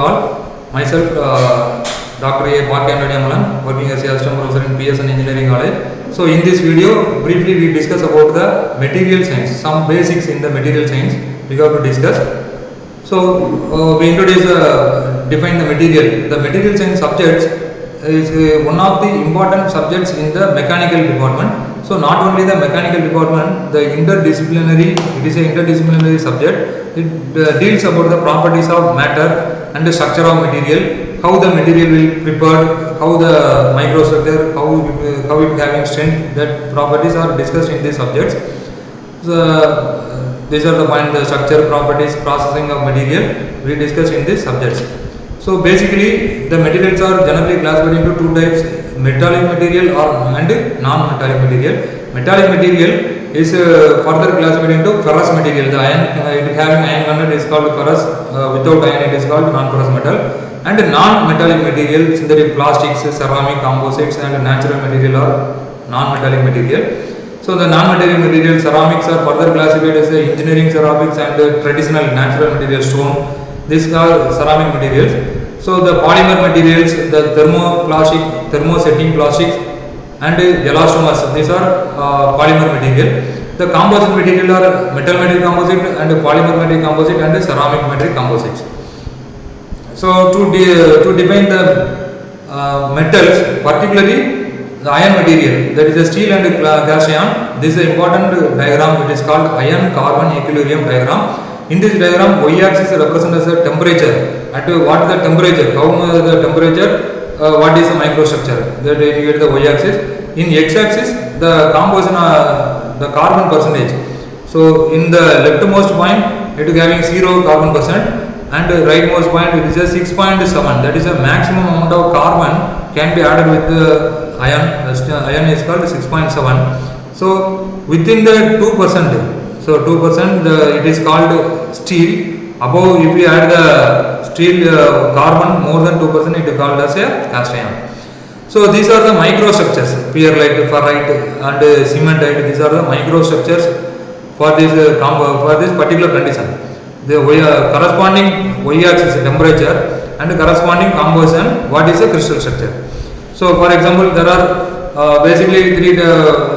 all. Myself, Dr. A. Bhakyandaniamalan, working as a assistant professor in PS and Engineering College. So in this video, briefly we discuss about the material science, some basics in the material science we have to discuss. So we introduce, define the material. The material science subjects is one of the important subjects in the mechanical department. So not only the mechanical department, the interdisciplinary, it is an interdisciplinary subject. It deals about the properties of matter and the structure of material, how the material will be prepared, how the microstructure, how it having strength, that properties are discussed in these subjects. So these are the points, the structure, properties, processing of material we discussed in these subjects. So basically the materials are generally classified into two types: metallic material and non-metallic material. Metallic material is further classified into ferrous material. The iron, it having iron content is called ferrous, without iron it is called non-ferrous metal. And non-metallic material, synthetic plastics, ceramic, composites and natural material are non-metallic material. So the non-metallic material, ceramics are further classified as engineering ceramics and traditional natural material stone. These are ceramic materials. So the polymer materials, the thermoplastic, thermosetting plastics and elastomers, these are polymer material. The composite material are metal metal composite and polymer metal composite and ceramic metal composites. So to define the metals, particularly the iron material, that is the steel and cast iron, this is an important diagram. It is called iron carbon equilibrium diagram. In this diagram, y-axis represents as a temperature. At what is the temperature? How much the temperature? What is the microstructure? That indicate the y-axis. In x-axis, the composition, the carbon percentage. So in the leftmost point, it is having 0 carbon percent, and rightmost point it is a 6.7. That is the maximum amount of carbon can be added with the iron. Iron is called 6.7. So within the 2%. So 2% it is called steel. Above, if we add the steel carbon more than 2%, it is called as a cast iron. So these are the microstructures: perlite, ferrite and cementite. These are the microstructures for this particular condition. The corresponding y-axis temperature and corresponding composition, what is the crystal structure. So for example, there are basically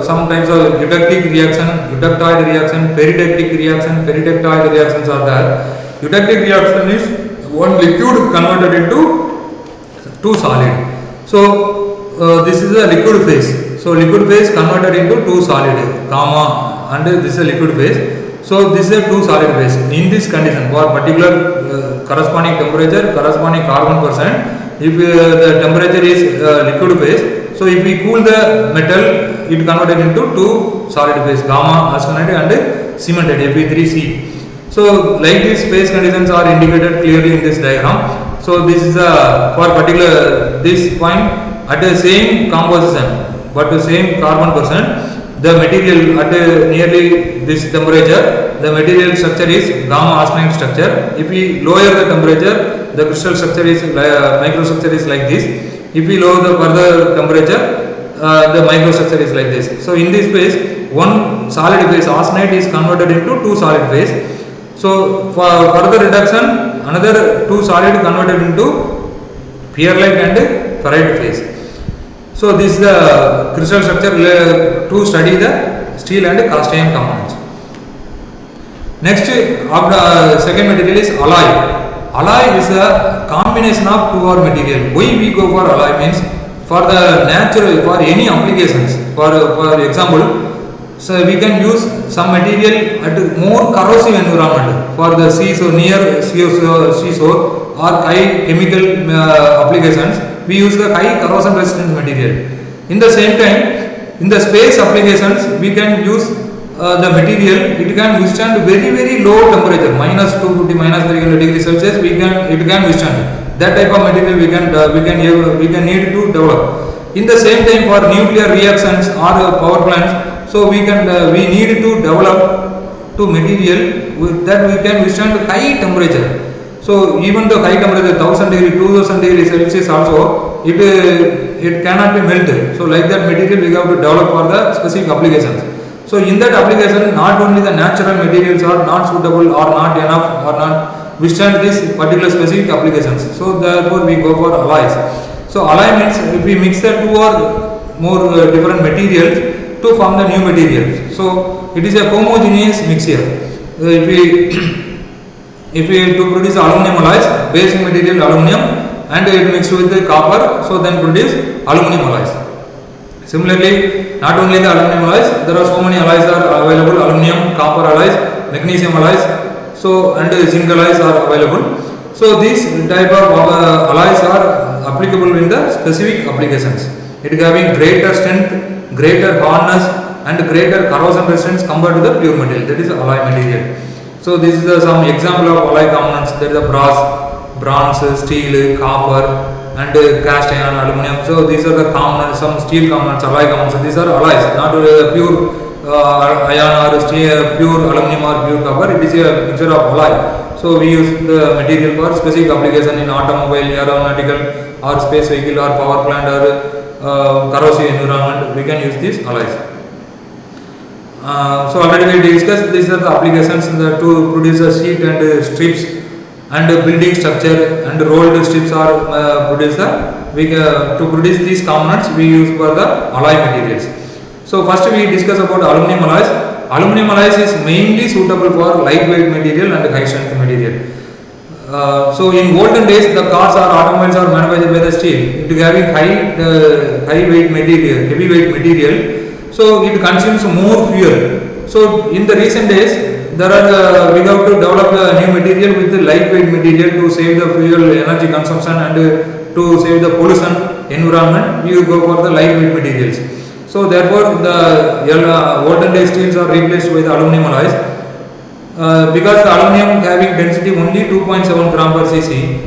some types of eutectic reaction, eutectoid reaction, peridactic reaction, peridactoid reactions are there. Eutectic reaction is one liquid converted into two solid. So this is a liquid phase. So liquid phase converted into two solid, gamma, and this is a liquid phase. So this is a two solid phase. In this condition, for particular corresponding temperature, corresponding carbon percent, if the temperature is liquid phase, so if we cool the metal, it converted into two solid phase, gamma, arsenide and cementite, Fe3C. So like these phase conditions are indicated clearly in this diagram. So this is for particular this point at the same composition but the same carbon percent, the material at nearly this temperature, the material structure is gamma arsenide structure. If we lower the temperature, the crystal structure is microstructure is like this. If we lower the further temperature, the microstructure is like this. So in this phase, one solid phase arsenide is converted into two solid phase. So for further reduction, another two solid converted into perlite and ferrite phase. So this is the crystal structure to study the steel and cast iron components. Next, second material is alloy. Alloy is a combination of two or material. Why we go for alloy means for the natural, for any applications. For example, so we can use some material at more corrosive environment for the seashore, near seashore or high chemical applications. We use the high corrosion resistant material. In the same time, in the space applications, we can use the material. It can withstand very low temperature, minus 250, minus 300 degrees Celsius. It can withstand. That type of material we can need to develop. In the same time, for nuclear reactions or power plants, so we need to develop to material that we can withstand high temperature. So even the high temperature 1000 degree, 2000 degrees Celsius also it cannot be melted. So like that material we have to develop for the specific applications. So in that application, not only the natural materials are not suitable or not enough or not withstand these particular specific applications. So therefore we go for alloys. So alloy means if we mix the two or more different materials to form the new material. So it is a homogeneous mixture. If we to produce aluminum alloys, basic material aluminum and it mixed with the copper, so then produce aluminum alloys. Similarly, not only the aluminum alloys, there are so many alloys are available: aluminum, copper alloys, magnesium alloys, so and zinc alloys are available. So these type of alloys are applicable in the specific applications. It is having greater strength, greater hardness and greater corrosion resistance compared to the pure material, that is alloy material. So this is some example of alloy components. There is the brass, bronze, steel, copper and cast iron, aluminum. So these are the components, some steel components, alloy components. So these are alloys, not pure iron or steel, pure aluminum or pure copper. It is a mixture of alloy. So we use the material for specific application in automobile, aeronautical or space vehicle or power plant or corrosive environment. We can use these alloys. So already we discussed these are the applications to produce a sheet and strips and building structure and rolled strips are produced. To produce these components we use for the alloy materials. So first we discuss about aluminum alloys. Aluminum alloys is mainly suitable for lightweight material and high strength material. So in olden days the cars or automobiles are manufactured by the steel. It is having high weight material, heavy weight material. So it consumes more fuel. So in the recent days we have to develop a new material with the lightweight material to save the fuel energy consumption and to save the pollution environment. We go for the lightweight materials. So therefore the olden day steels are replaced by the aluminum alloys because the aluminum having density only 2.7 gram per cc.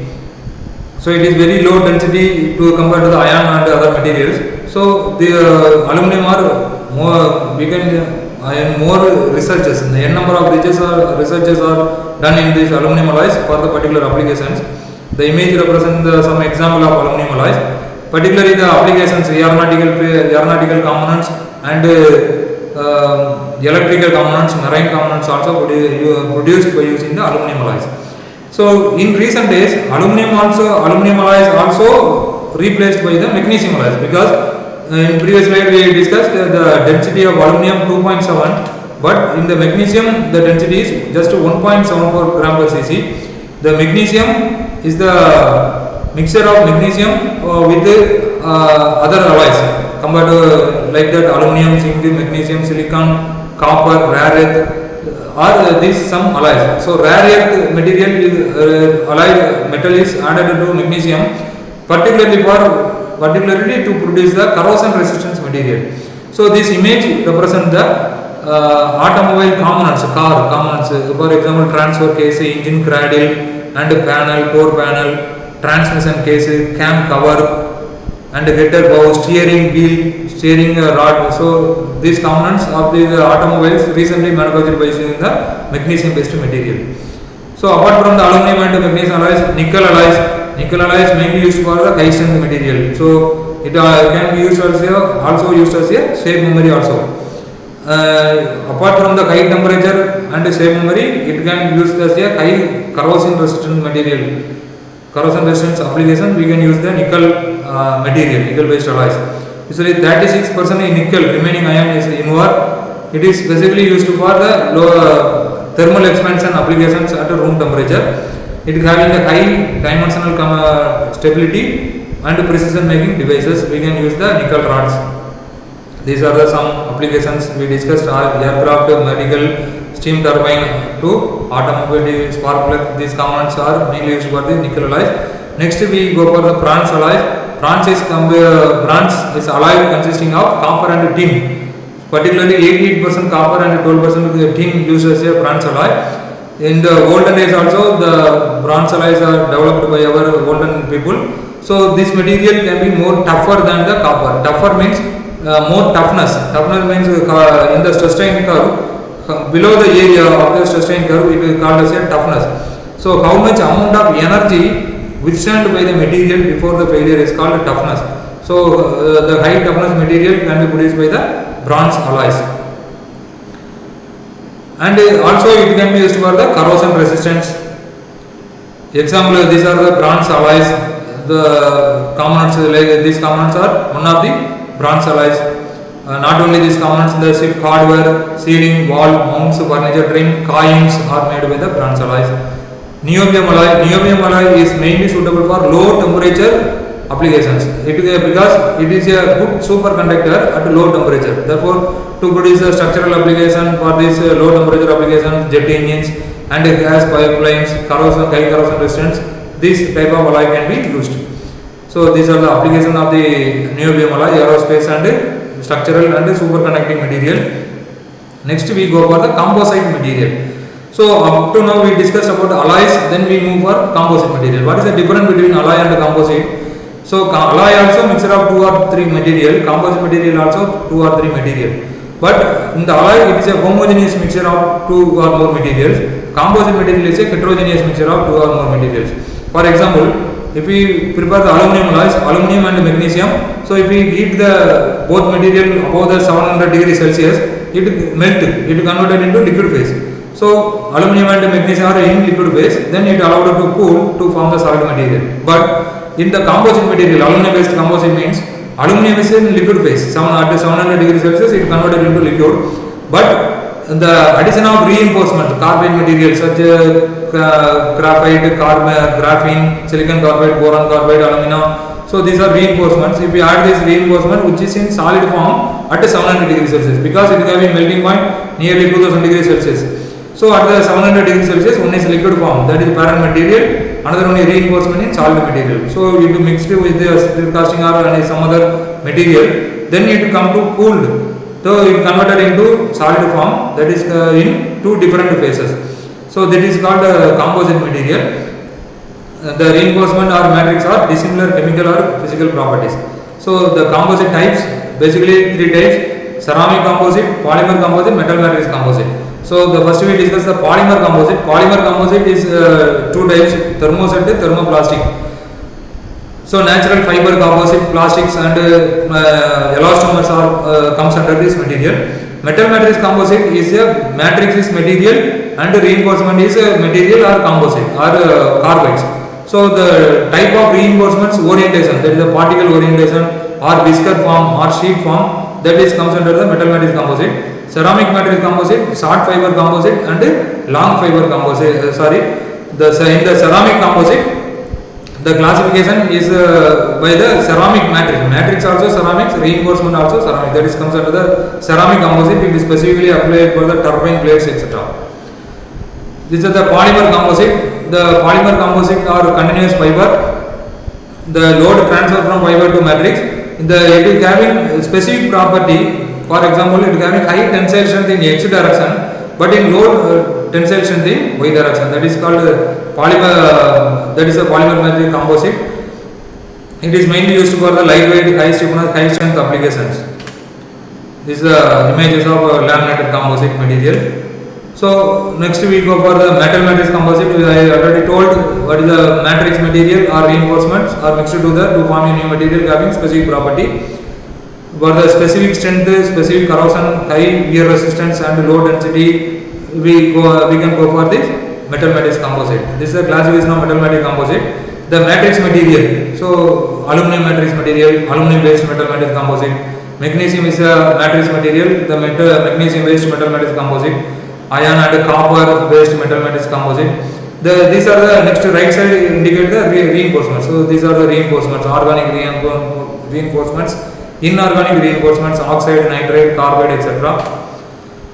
So it is very low density to compare to the iron and other materials. So the aluminum are more, we can more researches. The n number of researches are done in these aluminum alloys for the particular applications. The image represents some example of aluminum alloys. Particularly the applications aeronautical components and electrical components, marine components also produced by using the aluminum alloys. So in recent days aluminum alloys also replaced by the magnesium alloys, because in previous slide we discussed the density of aluminum 2.7, but in the magnesium the density is just 1.74 gram per cc. The magnesium is the mixture of magnesium with other alloys compared to like that aluminum, zinc, magnesium, silicon, copper, rare earth are these some alloys. So rare earth material alloy metal is added to magnesium particularly to produce the corrosion resistance material. So this image represents the automobile components, car components, for example transfer case, engine cradle and panel, door panel, transmission case, cam cover and getter bow, steering wheel, steering rod. So these components of the automobiles recently manufactured by using the magnesium based material. So apart from the aluminum and magnesium alloys, nickel alloys mainly used for the high strength material. So it can be used also used as a shape memory also. Apart from the high temperature and shape memory, it can be used as a high corrosion resistant material. Corrosion resistance application we can use the nickel material, nickel based alloys. Usually 36% in nickel, remaining iron is inward. It is basically used for the low thermal expansion applications at room temperature. It is having a high dimensional stability and precision making devices. We can use the nickel rods. These are some applications we discussed: aircraft, medical, steam turbine to automobile, spark plug. These components are mainly used for the nickel alloys. Next we go for the bronze alloys. Bronze is alloy consisting of copper and tin. Particularly 88% copper and 12% tin used as a bronze alloy. In the olden days also the bronze alloys are developed by our olden people. So this material can be more tougher than the copper. Tougher means more toughness. Toughness means in the stress strain curve, below the area of the stress strain curve it is called as a toughness. So how much amount of energy withstand by the material before the failure is called toughness. So the high toughness material can be produced by the bronze alloys. And also it can be used for the corrosion resistance. Example, these are the bronze alloys. The components, like these components are one of the bronze alloys. Not only these components, the ship hardware, ceiling, wall, mounts, furniture trim, coins are made with the bronze alloys. Niobium alloy. Niobium alloy is mainly suitable for low temperature applications. Because it is a good superconductor at low temperature. Therefore, to produce a structural application for this low temperature applications, jet engines and gas pipelines, high corrosion resistance, this type of alloy can be used. So these are the application of the niobium alloy, aerospace and structural and superconducting material. Next we go for the composite material. So up to now we discussed about alloys, then we move for composite material. What is the difference between alloy and composite? So alloy also mixture of 2 or 3 material, composite material also 2 or 3 material. But in the alloy it is a homogeneous mixture of 2 or more materials. Composite material is a heterogeneous mixture of 2 or more materials. For example, if we prepare the aluminum alloys, aluminum and magnesium, so if we heat the both material above the 700 degrees Celsius, it melt, it converted into liquid phase. So aluminum and magnesium are in liquid phase, then it allowed to cool to form the solid material. But in the composite material, aluminum based composite means aluminum is in liquid phase, at 700 degrees Celsius it converted into liquid. But the addition of reinforcement, carbide materials such as graphite, graphene, silicon carbide, boron carbide, alumina. So these are reinforcements. If we add this reinforcement which is in solid form at 700 degrees Celsius, because it is having melting point nearly 2000 degrees Celsius. So at the 700 degrees Celsius, one is liquid form, that is parent material, another one is reinforcement in solid material. So it mixed with the steel casting or some other material, then it come to cooled. So it converted into solid form, that is in 2 different phases. So that is called composite material. The reinforcement or matrix are dissimilar chemical or physical properties. So the composite types, basically 3 types: ceramic composite, polymer composite, metal matrix composite. So the first we discuss the polymer composite. Polymer composite is 2 types: thermoset, thermoplastic. So natural fiber composite, plastics and elastomers are comes under this material. Metal matrix composite is a matrix is material and reinforcement is a material or composite or carbides. So the type of reinforcements orientation, that is a particle orientation or whisker form or sheet form, that is comes under the metal matrix composite. Ceramic matrix composite, short fiber composite and long fiber composite. In the ceramic composite, the classification is by the ceramic matrix. Matrix also ceramics, reinforcement also ceramic. That is comes under the ceramic composite. It is specifically applied for the turbine blades, etc. This is the polymer composite. The polymer composite are continuous fiber. The load transfer from fiber to matrix. It is having specific property. For example, it is having high tensile strength in X direction, but in low tensile strength in Y direction. That is called polymer. That is a polymer matrix composite. It is mainly used for the lightweight, high stiffness, high strength applications. This is the images of laminated composite material. So next we go for the metal matrix composite. I already told what is the matrix material or reinforcements are mixed together to form a new material having specific property. For the specific strength, specific corrosion, high wear resistance and low density, we can go for this metal matrix composite. This is the classification of metal matrix composite. The matrix material, so aluminum matrix material, aluminum based metal matrix composite. Magnesium is a matrix material, the magnesium based metal matrix composite. Iron and copper based metal matrix composite. These are the next right side indicate the reinforcements. So these are the reinforcements: organic reinforcements, inorganic reinforcements, oxide, nitride, carbide, etc.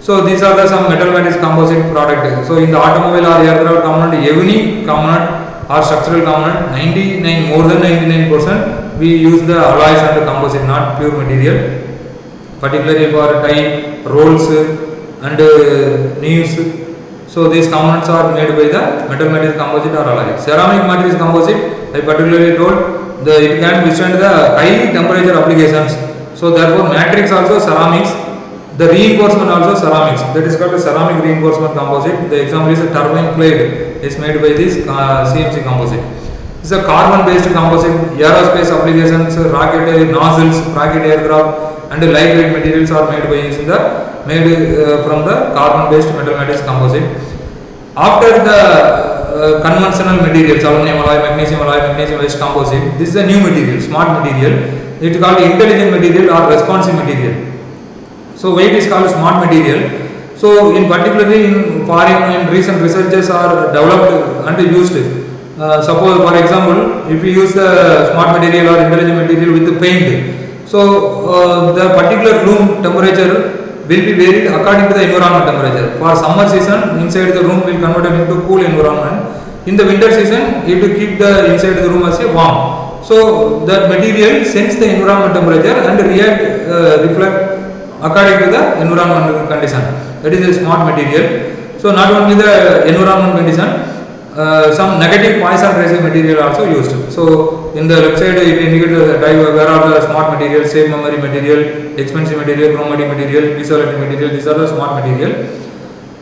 So these are the some metal matrix composite product. So in the automobile or aircraft component, every component or structural component, more than 99%, we use the alloys and the composite, not pure material. Particularly for tie, rolls and knees. So these components are made by the metal matrix composite or alloy. Ceramic matrix composite, I particularly told, it can withstand the high temperature applications. So therefore matrix also ceramics. The reinforcement also ceramics. That is called a ceramic reinforcement composite. The example is a turbine blade is made by this CMC composite. This is a carbon based composite. Aerospace applications, rocket nozzles, rocket aircraft and lightweight materials are made by using from the carbon based metal matrix composite. After the conventional materials, aluminum alloy, magnesium waste composite. This is a new material, smart material. It is called intelligent material or responsive material. So why it is called smart material? So in particularly in foreign and recent researches are developed and used. Suppose for example, if we use the smart material or intelligent material with the paint, so the particular room temperature will be varied according to the environment temperature. For summer season, inside the room will convert it into cool environment. In the winter season, it will keep the inside the room as a warm. So that material sense the environment temperature and reflect according to the environment condition. That is a smart material. So not only the environment condition, some negative Poisson ratio material also used. So in the left side it indicates the type where are the smart material, safe memory material, expensive material, chromatic material, piezoelectric material. These are the smart material.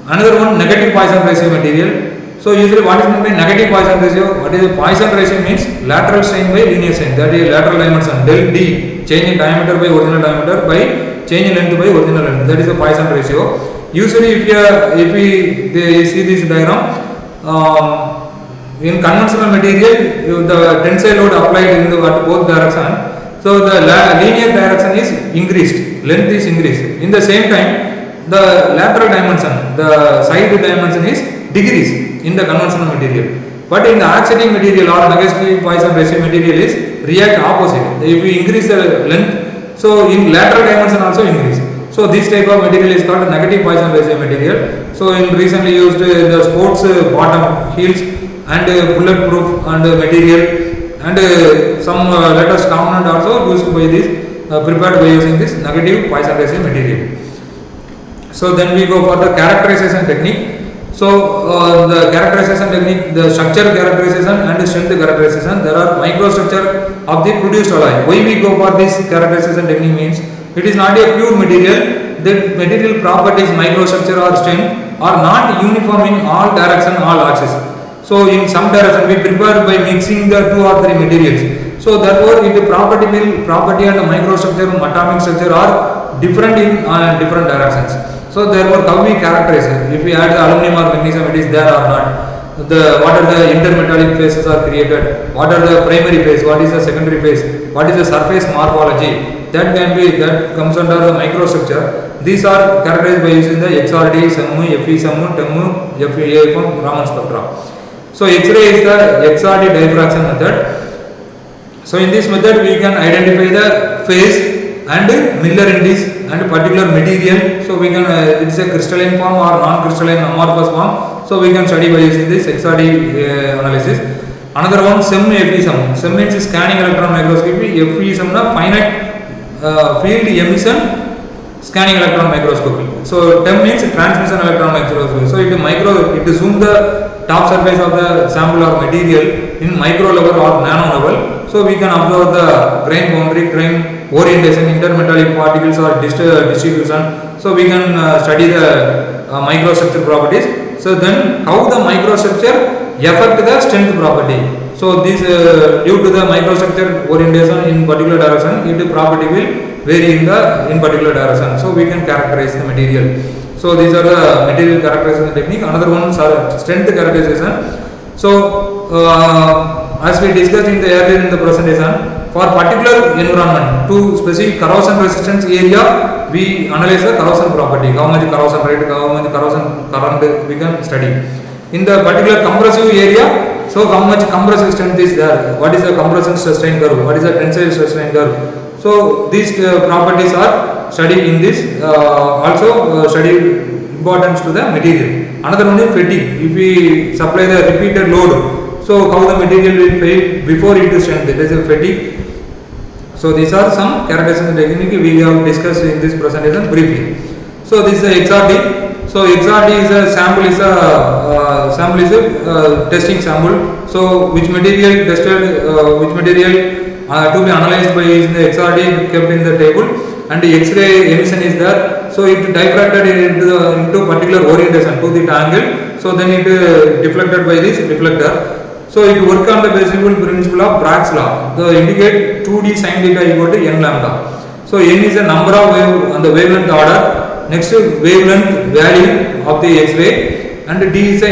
Another one, negative Poisson ratio material. So usually what is meant by negative Poisson ratio? What is the Poisson ratio means lateral strain by linear strain. That is lateral dimension del D, change in diameter by original diameter by change in length by original length. That is the Poisson ratio. Usually if we see this diagram, in conventional material the tensile load applied in at both direction, so the linear direction is increased, length is increased. In the same time the lateral dimension, the side dimension is decreased in the conventional material. But in the accepting material or negative Poisson ratio material is react opposite. If we increase the length, so in lateral dimension also increase. So this type of material is called negative Poisson ratio material. So in recently used the sports bottom heels and bulletproof and material and some latest component also used by this prepared by using this negative Poisson ratio material. So then we go for the characterization technique. So the characterization technique, the structure characterization and strength characterization. There are microstructure of the produced alloy. Why we go for this characterization technique means it is not a pure material. The material properties, microstructure or strength are not uniform in all direction, all axes. So in some direction we prepare by mixing the 2 or 3 materials. So therefore the property and the microstructure, atomic structure are different in different directions. So therefore how we characterize it? If we add the aluminum or magnesium, it is there or not? What are the intermetallic phases are created? What are the primary phase? What is the secondary phase? What is the surface morphology? That comes under the microstructure. These are characterized by using the XRD, SEMU, FE-SEMU, TEMU, FEAFM, Raman spectra. So X-ray is the XRD diffraction method. So in this method we can identify the phase and Miller index and particular material. So we can it is a crystalline form or non-crystalline amorphous form. So we can study by using this XRD analysis. Another one, SEM, FE-SEM. SEM means scanning electron microscopy. FE-SEM na finite field emission scanning electron microscopy. So TEM means transmission electron microscopy. So it zoom the top surface of the sample or material in micro level or nano level. So we can observe the grain boundary, grain orientation, intermetallic particles or distribution. So we can study the microstructure properties. So then how the microstructure affect the strength property. So this due to the microstructure orientation in particular direction, its property will vary in particular direction. So we can characterize the material. So these are the material characterization technique. Another one is strength characterization. So as we discussed earlier in the presentation, for particular environment to specific corrosion resistance area, we analyze the corrosion property. How much corrosion rate, how much corrosion current we can study. In the particular compressive area, so how much compressive strength is there? What is the compression strain curve? What is the tensile strain curve? So these properties are studied in this. Also study importance to the material. Another one is fatigue. If we supply the repeated load, so how the material will fail before it is strength. That is a fatigue. So these are some characterization technique we have discussed in this presentation briefly. So this is a XRD. So XRD is a sample is a testing sample. So which material tested, which material to be analyzed by using the XRD kept in the table, and the X-ray emission is there. So it diffracted into particular orientation to the angle. So then it deflected by this deflector. So it work on the principle of Bragg's law. The indicate 2D sin theta equal to n lambda. So n is a number of wave on the wavelength order. Next wavelength value of the X-ray. and D is the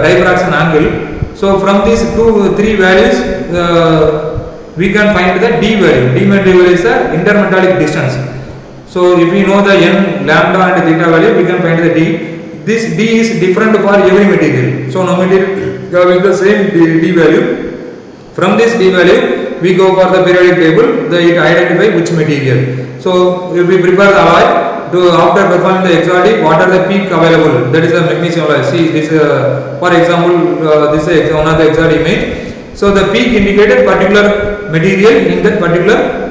diffraction angle. So from these 3 values we can find the D value. D value is the intermetallic distance. So if we know the n, lambda and theta value, we can find the D. This D is different for every material. So no material having the same D value. From this D value we go for the periodic table, it identify which material. So if we prepare the alloy, after performing the XRD, what are the peak available? That is the magnesium alloy. See this for example, this is one of the XRD image. So the peak indicated particular material in that particular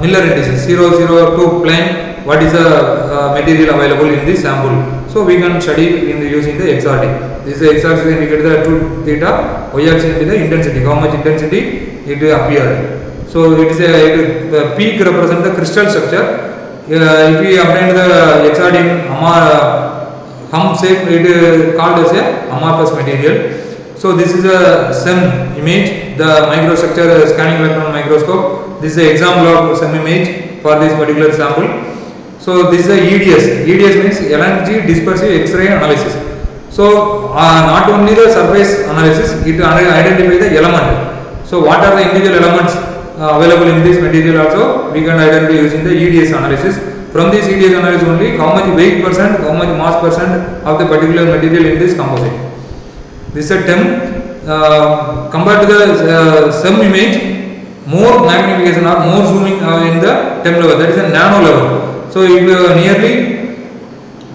Miller indices 002 plane. What is the material available in this sample? So we can study using the XRD. This is x-axis indicates the true theta, y-axis indicates the intensity, how much intensity it appeared. So it is the peak represents the crystal structure. If we obtain the XRD in hum shape, it is called as a amorphous material. So this is a SEM image, the microstructure scanning electron microscope. This is an example of SEM image for this particular sample. So this is the EDS. EDS means energy dispersive X-ray analysis. So not only the surface analysis, it identifies the element. So what are the individual elements available in this material also we can identify using the EDS analysis. From this EDS analysis only, how much weight percent, how much mass percent of the particular material in this composite. This is a TEM. Compared to the SEM image, more magnification or more zooming in the TEM level, that is a nano level. So if nearly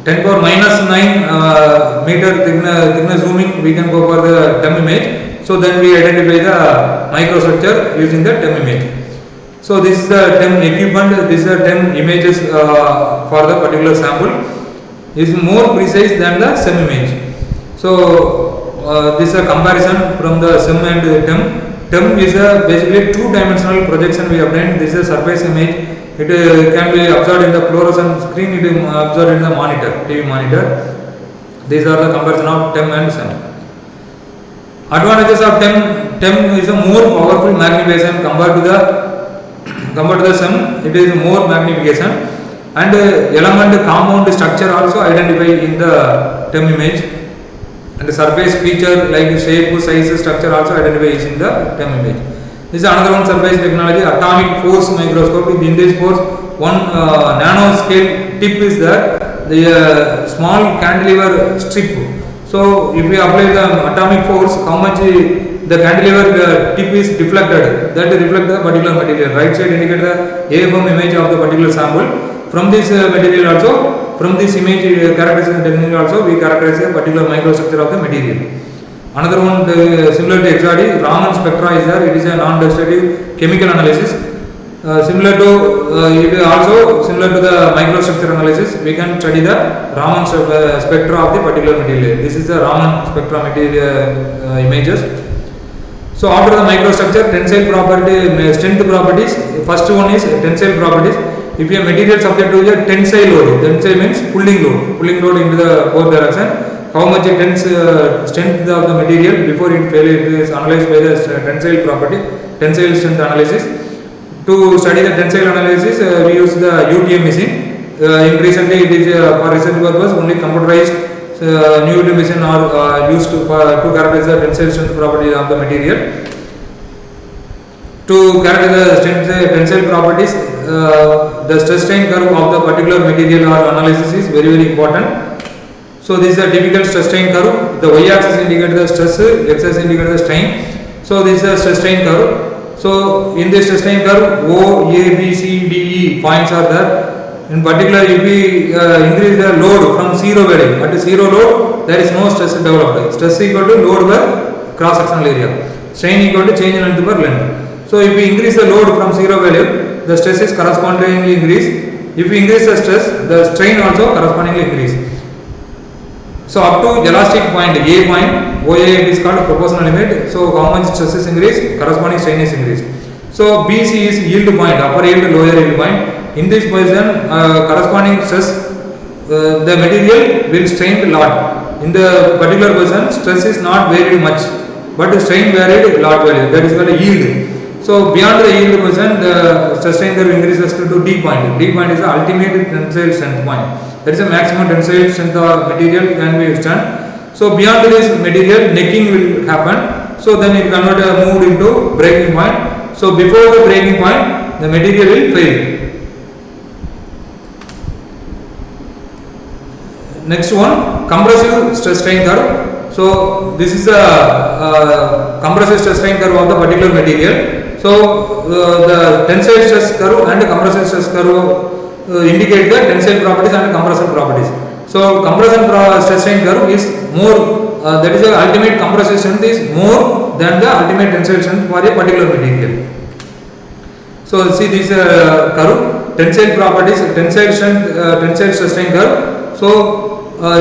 10 power minus 9 meter thickness zooming, we can go for the TEM image. So then we identify the microstructure using the TEM image. So this is the TEM equipment, this is the TEM images for the particular sample. Is more precise than the SEM image. So this is a comparison from the SEM and the TEM. TEM is a basically 2-dimensional projection we obtained. This is a surface image. It can be observed in the fluorescent screen, it is observed in the monitor, TV monitor. These are the comparison of TEM and SEM. Advantages of TEM. TEM is a more powerful magnification compared to the SEM. It is more magnification and element compound structure also identified in the TEM image, and the surface feature like shape, size, structure also identified in the TEM image. This is another one surface technology, atomic force microscope. In this force, one nanoscale tip is there, the small cantilever strip. So if we apply the atomic force, how much the cantilever tip is deflected, that reflects the particular material. Right side indicates the AFM image of the particular sample. From this material also, from this image characterization technique also, we characterize a particular microstructure of the material. Another one similar to XRD, Raman spectra is there. It is a non-destructive chemical analysis. Similar to it is also similar to the microstructure analysis. We can study the Raman spectra of the particular material. This is the Raman spectra material images. So after the microstructure, tensile property, strength properties. First one is tensile properties. If a material subject to a tensile load, tensile means pulling load into the both direction. How much strength of the material before it fails, it is analyzed by the tensile property, tensile strength analysis. To study the tensile analysis, we use the UTM machine. Recently, it is for research purpose only computerized new UTM machine are used to characterize the tensile strength property of the material. To characterize the tensile properties, the stress strain curve of the particular material or analysis is very important. So this is a typical stress strain curve. The y-axis indicates the stress, x-axis indicates the strain. So this is a stress strain curve. So in this stress strain curve, O, A, B, C, D, E points are there. In particular, if we increase the load from zero value, at zero load, there is no stress developed. Stress equal to load per cross sectional area. Strain equal to change in length per length. So if we increase the load from zero value, the stress is correspondingly increase. If we increase the stress, the strain also correspondingly increase. So up to elastic point, A point, OA is called proportional limit. So how much stress is increased, corresponding strain is increased. So BC is yield point, upper yield, lower yield point. In this position, corresponding stress, the material will strain a lot. In the particular position, stress is not varied much, but the strain varied lot value. That is called yield. So beyond the yield position, the stress strain curve increases to D point. D point is the ultimate tensile strength point. There is a maximum tensile strength of material can be extended. So beyond this material, necking will happen. So then it cannot move into breaking point. So before the breaking point, the material will fail. Next one, compressive stress strain curve. So this is the compressive stress strain curve of the particular material. So the tensile stress curve and the compressive stress curve indicate the tensile properties and compressive properties. So compression stress strain curve is more, that is the ultimate compressive strength is more than the ultimate tensile strength for a particular material. So see this curve, tensile properties, tensile strength, tensile stress strain curve. So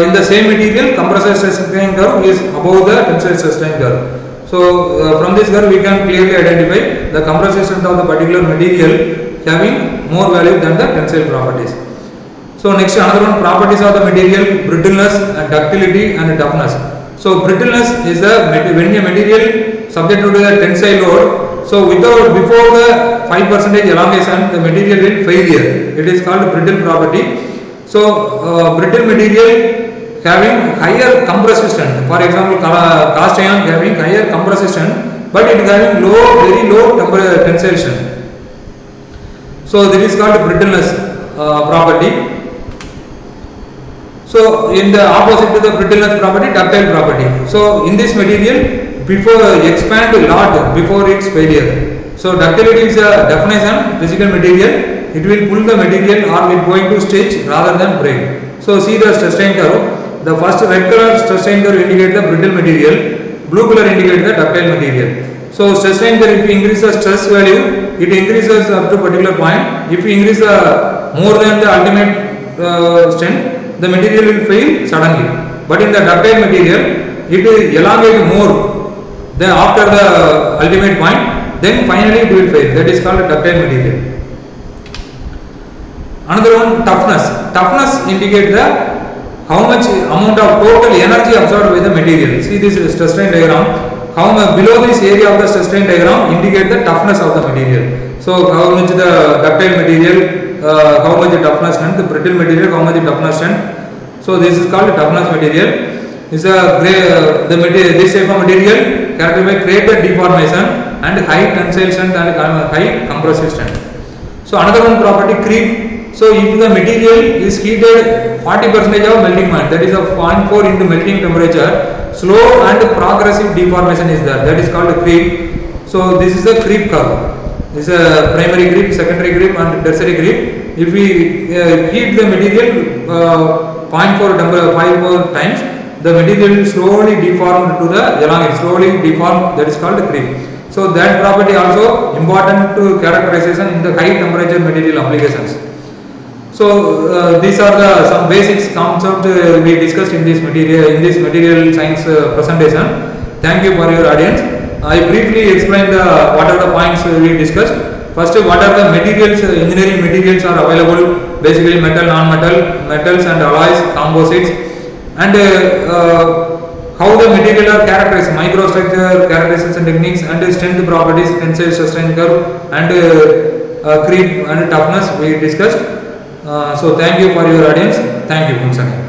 in the same material, compressive stress strain curve is above the tensile stress strain curve. So from this curve we can clearly identify the compressive strength of the particular material having more value than the tensile properties. So next another one, properties of the material, brittleness, ductility and toughness. So brittleness is the when a material subject to the tensile load. So without before the 5% elongation, the material will failure. It is called brittle property. So brittle material having higher compressive strength. For example, cast iron having higher compressive strength, but it is having very low tensile strength. So this is called brittleness property. So in the opposite to the brittleness property, ductile property. So in this material, before expand a lot before its failure. So ductility is a definition, physical material. It will pull the material or it going to stretch rather than break. So see the stress strain curve. The first red color stress strain curve indicate the brittle material, blue color indicate the ductile material. So stress strain curve, if you increase the stress value, it increases up to particular point. If you increase more than the ultimate strength, the material will fail suddenly. But in the ductile material, it will elongate more than after the ultimate point, then finally it will fail. That is called a ductile material. Another one, toughness. Toughness indicates the how much amount of total energy absorbed by the material. See this stress strain diagram. How much below this area of the stress strain diagram indicate the toughness of the material. So how much the ductile material, how much the toughness strength, the brittle material, how much the toughness strength. So this is called toughness material. This is a this type of material characterized by greater deformation and high tensile strength and high compressive strength. So another one property, creep. So if the material is heated 40% of melting point, that is a 0.4 into melting temperature, slow and progressive deformation is there. That is called a creep. So this is a creep curve. This is a primary creep, secondary creep and tertiary creep. If we heat the material 0.4 times, the material will slowly deform to the elongate, slowly deform, that is called a creep. So that property also important to characterization in the high temperature material applications. So these are the some basics concept we discussed in this material science presentation. Thank you for your audience. I briefly explained what are the points we discussed. First, what are the materials, engineering materials are available, basically metal, non-metal, metals and alloys, composites, and how the material are characterized, microstructure, characterization techniques and strength properties, tensile stress curve and creep and toughness we discussed. So thank you for your audience. Thank you once again.